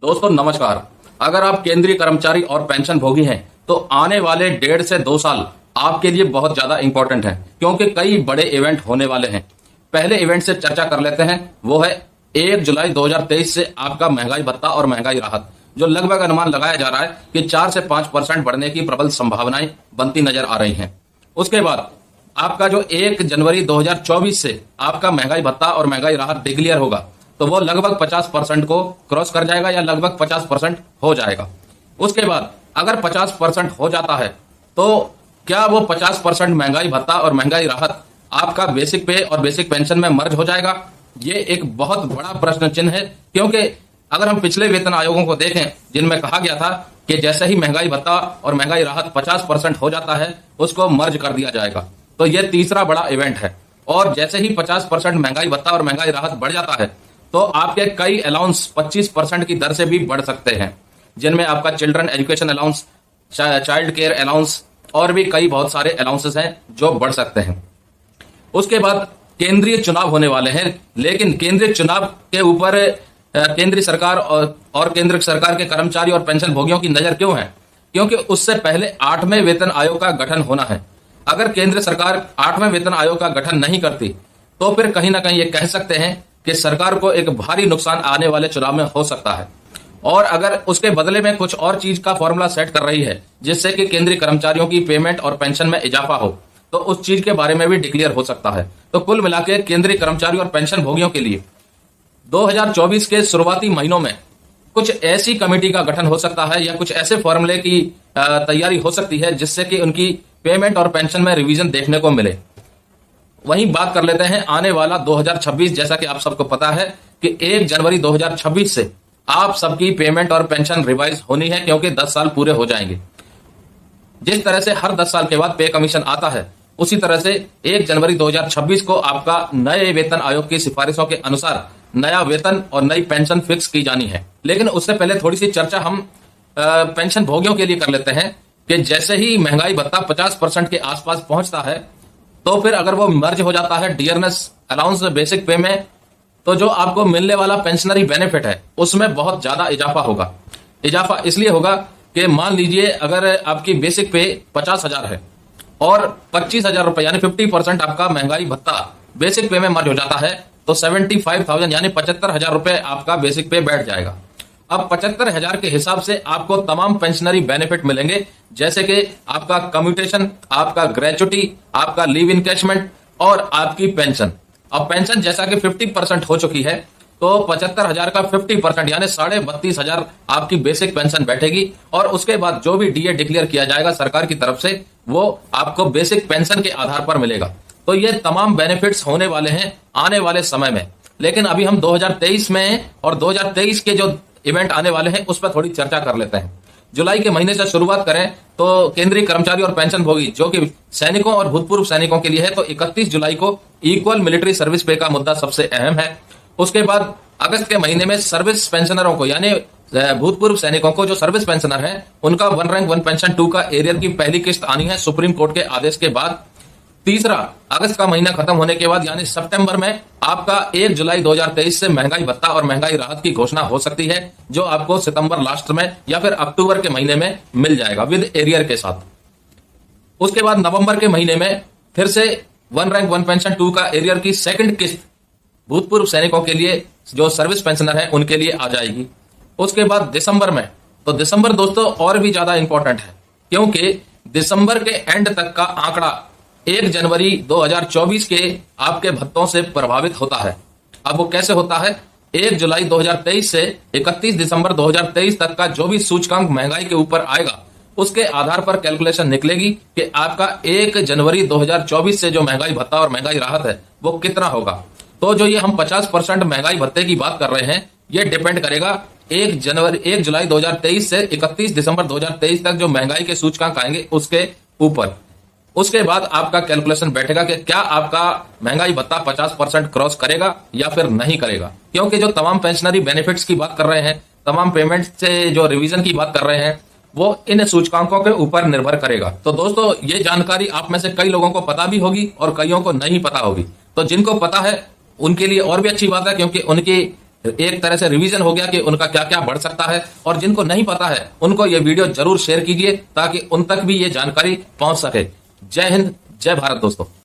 दोस्तों नमस्कार। अगर आप केंद्रीय कर्मचारी और पेंशन भोगी हैं तो आने वाले 1.5 से 2 साल आपके लिए बहुत ज्यादा इंपॉर्टेंट है, क्योंकि कई बड़े इवेंट होने वाले हैं। पहले इवेंट से चर्चा कर लेते हैं, वो है 1 जुलाई 2023 से आपका महंगाई भत्ता और महंगाई राहत, जो लगभग अनुमान लगाया जा रहा है कि 4 से 5% बढ़ने की प्रबल संभावनाएं बनती नजर आ रही हैं। उसके बाद आपका जो 1 जनवरी 2024 से आपका महंगाई भत्ता और महंगाई राहत डिक्लेयर होगा, तो वो लगभग 50% को क्रॉस कर जाएगा या लगभग 50% हो जाएगा। उसके बाद अगर 50% हो जाता है तो क्या वो 50% महंगाई भत्ता और महंगाई राहत आपका बेसिक पे और बेसिक पेंशन में मर्ज हो जाएगा? ये एक बहुत बड़ा प्रश्न चिन्ह है, क्योंकि अगर हम पिछले वेतन आयोगों को देखें जिनमें कहा गया था कि जैसे ही महंगाई भत्ता और महंगाई राहत 50% हो जाता है उसको मर्ज कर दिया जाएगा। तो ये तीसरा बड़ा इवेंट है। और जैसे ही 50% महंगाई भत्ता और महंगाई राहत बढ़ जाता है तो आपके कई अलाउंस 25% की दर से भी बढ़ सकते हैं, जिनमें आपका children education allowance, child care allowance और भी कई बहुत सारे अलाउंसेस हैं जो बढ़ सकते हैं। उसके बाद केंद्रीय चुनाव होने वाले हैं, लेकिन केंद्रीय चुनाव के ऊपर केंद्रीय सरकार और केंद्र सरकार के कर्मचारी और पेंशन भोगियों की नजर क्यों है? क्योंकि उससे पहले 8वें वेतन आयोग का गठन होना है। अगर केंद्र सरकार 8वें वेतन आयोग का गठन नहीं करती तो फिर कहीं ना कहीं ये कह सकते हैं कि सरकार को एक भारी नुकसान आने वाले चुनाव में हो सकता है। और अगर उसके बदले में कुछ और चीज का फॉर्मूला सेट कर रही है जिससे कि केंद्रीय कर्मचारियों की पेमेंट और पेंशन में इजाफा हो, तो उस चीज के बारे में भी डिक्लेयर हो सकता है। तो कुल मिलाकर केंद्रीय कर्मचारी और पेंशन भोगियों के लिए 2024 के शुरुआती महीनों में कुछ ऐसी कमेटी का गठन हो सकता है या कुछ ऐसे फॉर्मूले की तैयारी हो सकती है जिससे कि उनकी पेमेंट और पेंशन में रिवीजन देखने को मिले। वहीं बात कर लेते हैं आने वाला 2026। जैसा कि आप सबको पता है कि 1 जनवरी 2026 से आप सबकी पेमेंट और पेंशन रिवाइज होनी है, क्योंकि 10 साल पूरे हो जाएंगे। जिस तरह से हर 10 साल के बाद पे कमीशन आता है, उसी तरह से 1 जनवरी 2026 को आपका नए वेतन आयोग की सिफारिशों के अनुसार नया वेतन और नई पेंशन फिक्स की जानी है। लेकिन उससे पहले थोड़ी सी चर्चा हम पेंशन भोगियों के लिए कर लेते हैं कि जैसे ही महंगाई भत्ता 50% के आसपास पहुंचता है तो फिर अगर वो मर्ज हो जाता है डियरनेस अलाउंस बेसिक पे में, तो जो आपको मिलने वाला पेंशनरी बेनिफिट है उसमें बहुत ज्यादा इजाफा होगा। इजाफा इसलिए होगा कि मान लीजिए अगर आपकी बेसिक पे 50,000 है और 25,000 रुपए यानी 50% आपका महंगाई भत्ता बेसिक पे में मर्ज हो जाता है, तो 75,000 यानी 75,000 रुपए आपका बेसिक पे बैठ जाएगा। अब 75,000 के हिसाब से आपको तमाम पेंशनरी बेनिफिट मिलेंगे, जैसे कि आपका कम्यूटेशन, आपका ग्रेचुटी, आपका लीव इनकैशमेंट और आपकी पेंशन। अब पेंशन जैसा कि 50% हो चुकी है, तो 75,000 का 50% यानी 32,500 आपकी बेसिक पेंशन बैठेगी। और उसके बाद जो भी डीए डिक्लेयर किया जाएगा सरकार की तरफ से, वो आपको बेसिक पेंशन के आधार पर मिलेगा। तो ये तमाम बेनिफिट्स होने वाले हैं आने वाले समय में। लेकिन अभी हम 2023 में और 2023 के जो इवेंट आने वाले हैं उस पर थोड़ी चर्चा कर लेते हैं। जुलाई के महीने से शुरुआत करें तो केंद्रीय कर्मचारी और पेंशन भोगी जो कि सैनिकों और भूतपूर्व सैनिकों के लिए है, तो 31 जुलाई को इक्वल मिलिट्री सर्विस पे का मुद्दा सबसे अहम है। उसके बाद अगस्त के महीने में सर्विस पेंशनरों को यानी भूतपूर्व सैनिकों को जो सर्विस पेंशनर है उनका 1 रैंक 1 पेंशन 2 का एरियर की पहली किस्त आनी है सुप्रीम कोर्ट के आदेश के बाद। तीसरा, अगस्त का महीना खत्म होने के बाद यानी सितंबर में आपका 1 जुलाई 2023 से महंगाई भत्ता और महंगाई राहत की घोषणा हो सकती है, जो आपको सितंबर लास्ट में या फिर अक्टूबर के महीने में मिल जाएगा विद एरियर के साथ। उसके बाद नवंबर के महीने में फिर से 1 रैंक 1 पेंशन 2 का एरियर की सेकंड किस्त भूतपूर्व सैनिकों के लिए जो सर्विस पेंशनर है उनके लिए आ जाएगी। उसके बाद दिसंबर में, तो दिसंबर दोस्तों और भी ज्यादा इंपॉर्टेंट है, क्योंकि दिसंबर के एंड तक का आंकड़ा 1 जनवरी 2024 के आपके भत्तों से प्रभावित होता है। अब वो कैसे होता है? 1 जुलाई 2023 से 31 दिसंबर 2023 तक का जो भी सूचकांक महंगाई के ऊपर आएगा उसके आधार पर कैलकुलेशन निकलेगी कि आपका 1 जनवरी 2024 से जो महंगाई भत्ता और महंगाई राहत है वो कितना होगा। तो जो ये हम 50% महंगाई भत्ते की बात कर रहे हैं, ये डिपेंड करेगा 1 जुलाई 2023 से 31 दिसंबर 2023 तक जो महंगाई के सूचकांक आएंगे उसके ऊपर। उसके बाद आपका कैलकुलेशन बैठेगा कि क्या आपका महंगाई भत्ता 50% क्रॉस करेगा या फिर नहीं करेगा, क्योंकि जो तमाम पेंशनरी बेनिफिट्स की बात कर रहे हैं, तमाम पेमेंट से जो रिवीजन की बात कर रहे हैं, वो इन सूचकांकों के ऊपर निर्भर करेगा। तो दोस्तों ये जानकारी आप में से कई लोगों को पता भी होगी और कईयों को नहीं पता होगी। तो जिनको पता है उनके लिए और भी अच्छी बात है, क्योंकि उनकी एक तरह से रिवीजन हो गया कि उनका क्या क्या बढ़ सकता है। और जिनको नहीं पता है उनको ये वीडियो जरूर शेयर कीजिए ताकि उन तक भी ये जानकारी पहुंच सके। जय हिंद, जय भारत दोस्तों।